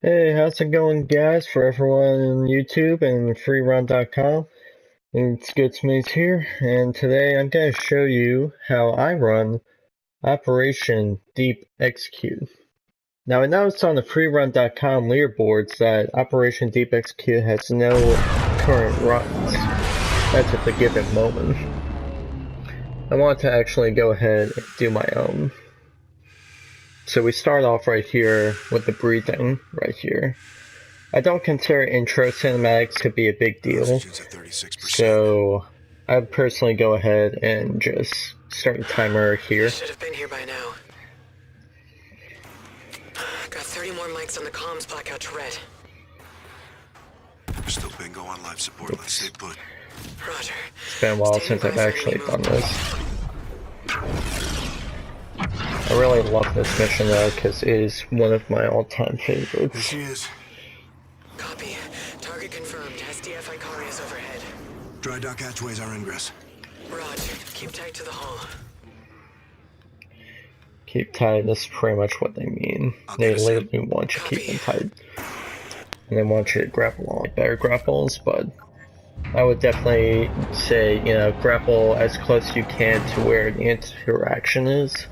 Hey, how's it going, guys? For everyone on YouTube and freerun.com, it's good to meet here, and today I'm going to show you how I run Operation Deep Execute. Now, I noticed on the freerun.com leaderboards that Operation Deep Execute has no current runs. That's at the given moment. I want to actually go ahead and do my own. So we start off right here with the breathing right here. I don't consider intro cinematics to be a big deal, so I'd personally go ahead and just start a timer here. Should have been here by now. Got 30 more mics on the comms blackout to red. There's still bingo on life support. Let's stay put. Roger. It's been a while since I've actually done this. I really love this mission though, because it is one of my all-time favorites. There she is. Copy. Target confirmed. SDF Icarius overhead. Dry dock hatchways our ingress. Roger. Keep tight to the hull. Keep tight, that's pretty much what they mean. They literally want you to keep them tight. And they want you to grapple on like better grapples, but I would definitely say, you know, grapple as close as you can to where the interaction is.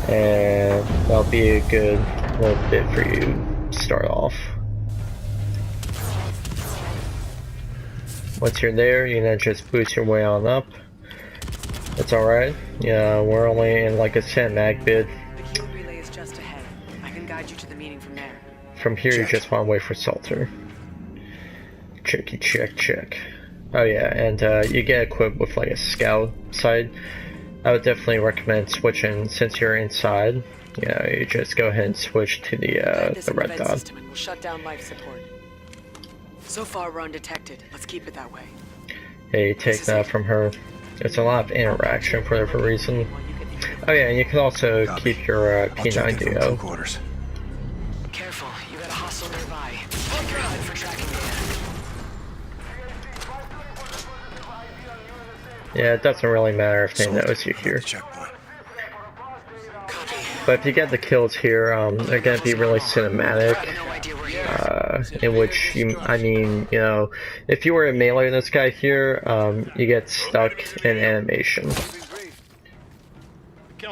And that'll be a good little bit for you to start off. Once you're there, you know, just boost your way on up. It's alright. Yeah, we're only in like a cinematic bid. The queue relay is just ahead. I can guide you to the meeting from there. From here, you just want to wait for Salter. Check. Oh yeah, and you get equipped with like a scout side. I would definitely recommend switching since you're inside. You know, you just go ahead and switch to the red dot. We'll shut down life support. So far, we're undetected. Let's keep it that way. Hey, take that from her. There's a lot of interaction for whatever reason. Oh yeah, and you can also keep your P90. Careful. You got a hostile nearby. Check your HUD for tracking data. Yeah, it doesn't really matter if they notice you here. But if you get the kills here, they're going to be really cinematic. In which, you know, if you were to melee this guy here, you get stuck in animation.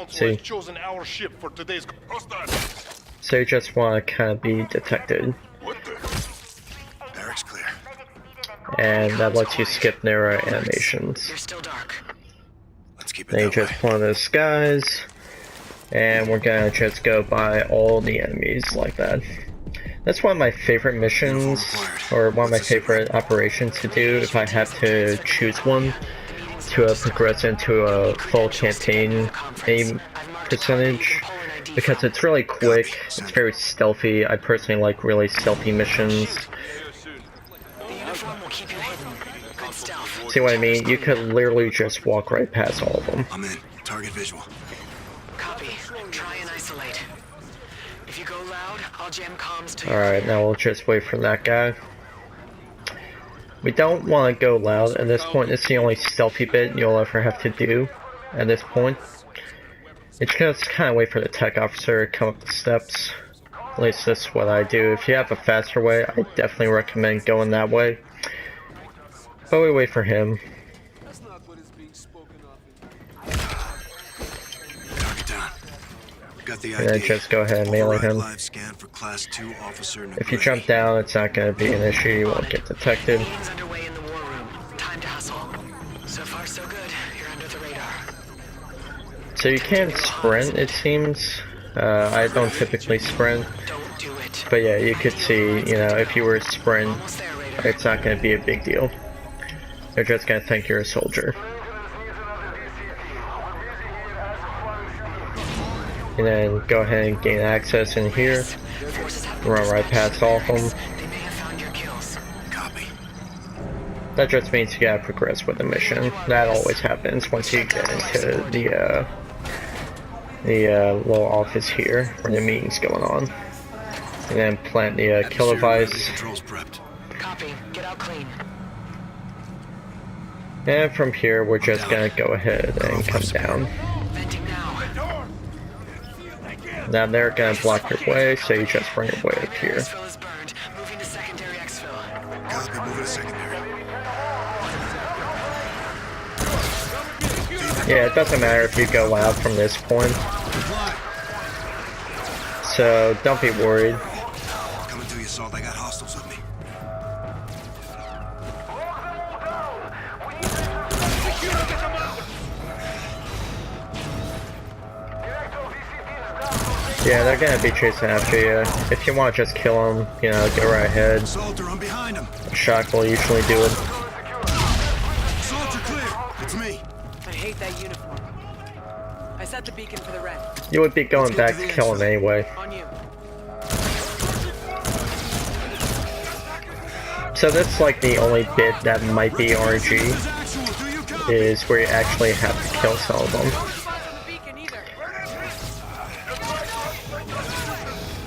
See? So you just want to kind of be detected. Barracks clear. And that lets you skip narrow animations. You're still dark. Let's keep it Then you that just way. pull in the skies, and we're gonna just go by all the enemies like that. That's one of my favorite missions, or one of my favorite operations to do if I have to choose one to progress into a full campaign aim percentage. Because it's really quick, it's very stealthy. I personally like really stealthy missions. The uniform will keep you hidden. Good stealth. See what I mean? You could literally just walk right past all of them. I'm in. Target visual. Copy. Try and isolate. If you go loud, I'll jam comms to your Alright, now we'll just wait for that guy. We don't want to go loud at this point. It's the only stealthy bit you'll ever have to do at this point. It's just kind of wait for the tech officer to come up the steps. At least that's what I do. If you have a faster way, I definitely recommend going that way. But we wait for him. Target down. Got the And then ID. just go ahead and melee him. Live scan for class 2 officer If you jump down, it's not going to be an issue. You won't get detected. meeting's underway in the war room. Time to hustle. So far, so good. You're under the radar. So you can sprint, it seems. I don't typically sprint. Don't do it. But yeah, you could see, you know, if you were to sprint, Almost there, Raider. it's not going to be a big deal. They're just going to think you're a soldier. And then go ahead and gain access in here. Forces have Run right past all of them. They may have found your kills. Copy. That just means you gotta progress with the mission. That always happens once you get into the little office here where the meeting's going on. And then plant the kill device. Controls prepped. Copy. Get out clean. And from here, we're just gonna go ahead and come down. Venting now. Now they're gonna block your way, so you just bring your way up here. Exfil is burned. Moving to secondary exfil. Copy, moving to secondary. Yeah, it doesn't matter if you go out from this point, Comply. so don't be worried. Coming to you, Salt. I got hostiles with me. Yeah, they're gonna be chasing after you. If you want to just kill them, you know, go right ahead. Salter, I'm behind him. Shock will usually do it. Salter, clear. It's me. I hate that uniform. I set the beacon for the red. You would be going back to kill them anyway. On you. So that's like the only bit that might be RNG, This is actual. Do you copy? is where you actually have to kill some of them. No spies on the beacon either.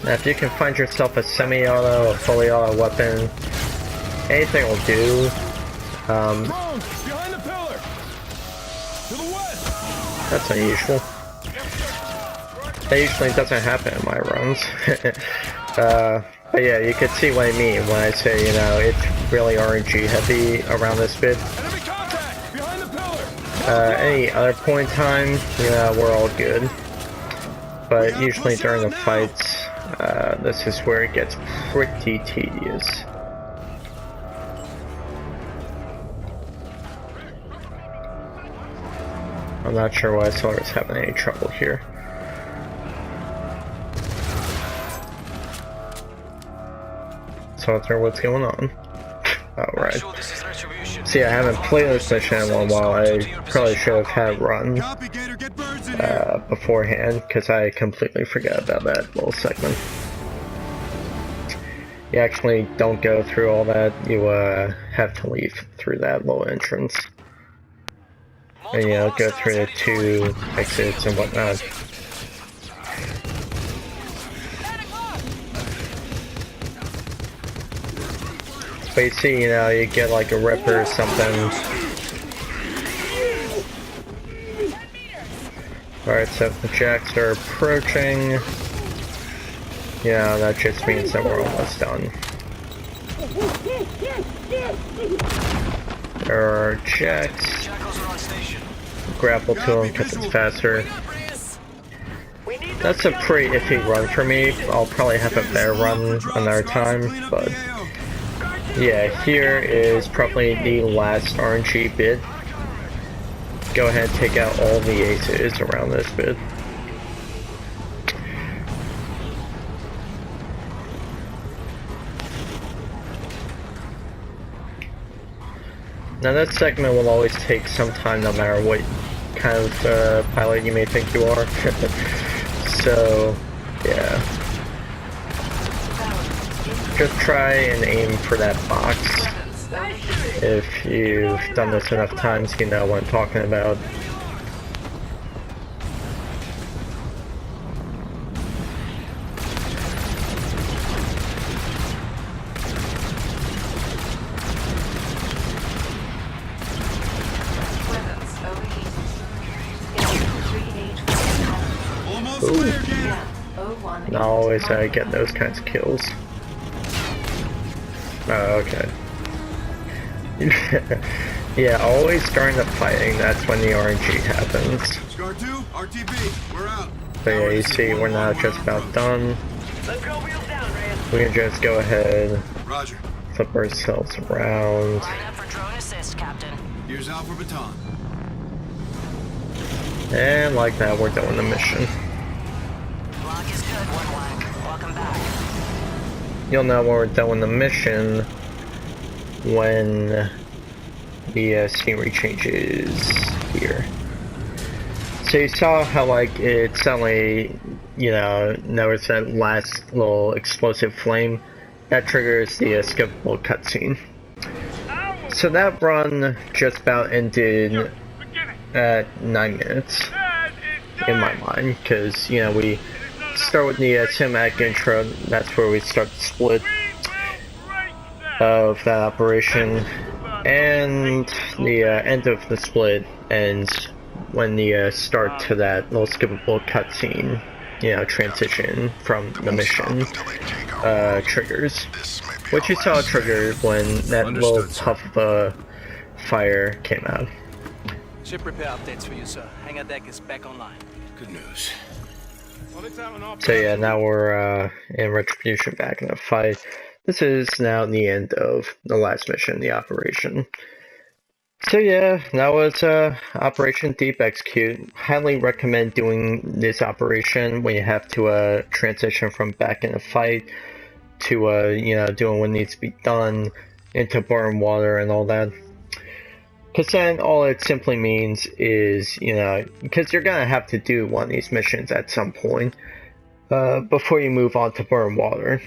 Now if you can find yourself a semi-auto, a fully auto weapon, anything will do. Drones! Behind the pillar! To the west! That's unusual. That usually doesn't happen in my runs. But yeah, you can see what I mean when I say, you know, it's really RNG heavy around this bit. Enemy contact! Behind the pillar! Any other point in time, you know, we're all good. But usually during the fights, this is where it gets pretty tedious. I'm not sure why Solar's having any trouble here. Salter, what's going on? Alright. See, I haven't played this mission in a while. I probably should have had it run Copy, Gator. Get birds in here. beforehand, because I completely forgot about that little segment. You actually don't go through all that, you have to leave through that little entrance. And you know, go through the 2 exits and whatnot. But you see, you know, you get like a ripper or something. Alright, so if the jacks are approaching, yeah, that just means that we're almost done. There are jacks. Grapple to them because it's faster. That's a pretty iffy run for me. I'll probably have a better run another time, but yeah, here is probably the last RNG bit. Go ahead and take out all the aces around this bit. Now that segment will always take some time no matter what kind of pilot you may think you are. So, yeah. Just try and aim for that box. If you've done this enough times, you know what I'm talking about. Almost clear, Gator. Not always get those kinds of kills. Oh, okay. Yeah, always during the fighting, that's when the RNG happens. Scar 2, RTB, we're out. But yeah, you see, we're not just about done. We can just go ahead, Roger. flip ourselves around. Line up for drone assist, Captain. Here's out for baton. And like that, we're done with the mission. Lock is good, one whack. Welcome back. You'll know when we're done with the mission when the scenery changes here. So you saw how like it suddenly, you know, notice that last little explosive flame that triggers the skippable cutscene. So that run just about ended at 9 minutes in my mind, because you know we start with the cinematic intro. That's where we start the split of that operation, and the end of the split ends when the start to that little skippable cutscene you know, transition from the mission triggers. Which you saw triggered when that little puff of fire came out. Ship repair updates for you, sir. Hangar deck is back online. Good news. So yeah, now we're in Retribution back in the fight. This is now the end of the last mission, the operation. So yeah, that was Operation Deep Execute. Highly recommend doing this operation when you have to transition from back in the fight to you know, doing what needs to be done, into burn water and all that. Because then all it simply means is, you know, because you're going to have to do one of these missions at some point before you move on to burn water.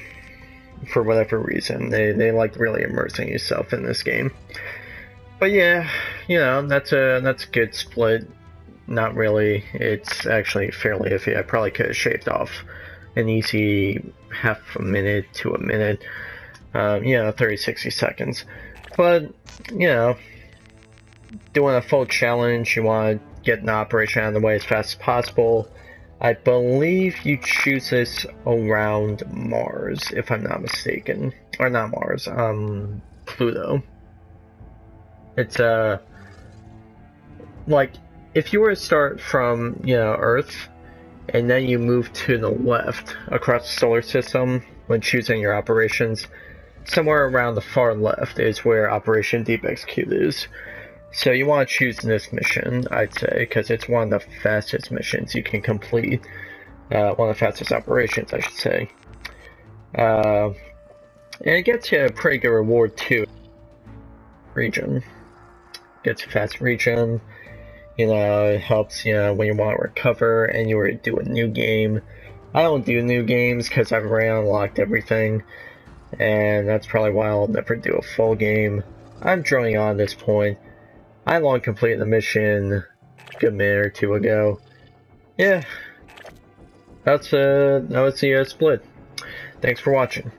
For whatever reason, they like really immersing yourself in this game. But yeah, you know, that's a good split. Not really. It's actually fairly iffy. I probably could have shaved off an easy half a minute to a minute. You know, 30-60 seconds. But, you know, doing a full challenge, you want to get an operation out of the way as fast as possible. I believe you choose this around Mars, if I'm not mistaken. Or not Mars, Pluto. It's, like, if you were to start from, you know, Earth, and then you move to the left across the solar system when choosing your operations, somewhere around the far left is where Operation Deep Execute is. So you want to choose this mission, I'd say, because it's one of the fastest missions you can complete. One of the fastest operations, I should say. And it gets you a pretty good reward too. Region. Gets a fast region. You know, it helps, you know, when you want to recover and you were to do a new game. I don't do new games because I've already unlocked everything. And that's probably why I'll never do a full game. I'm drawing on at this point. I long completed the mission a good minute or two ago. Yeah, that was the split. Thanks for watching.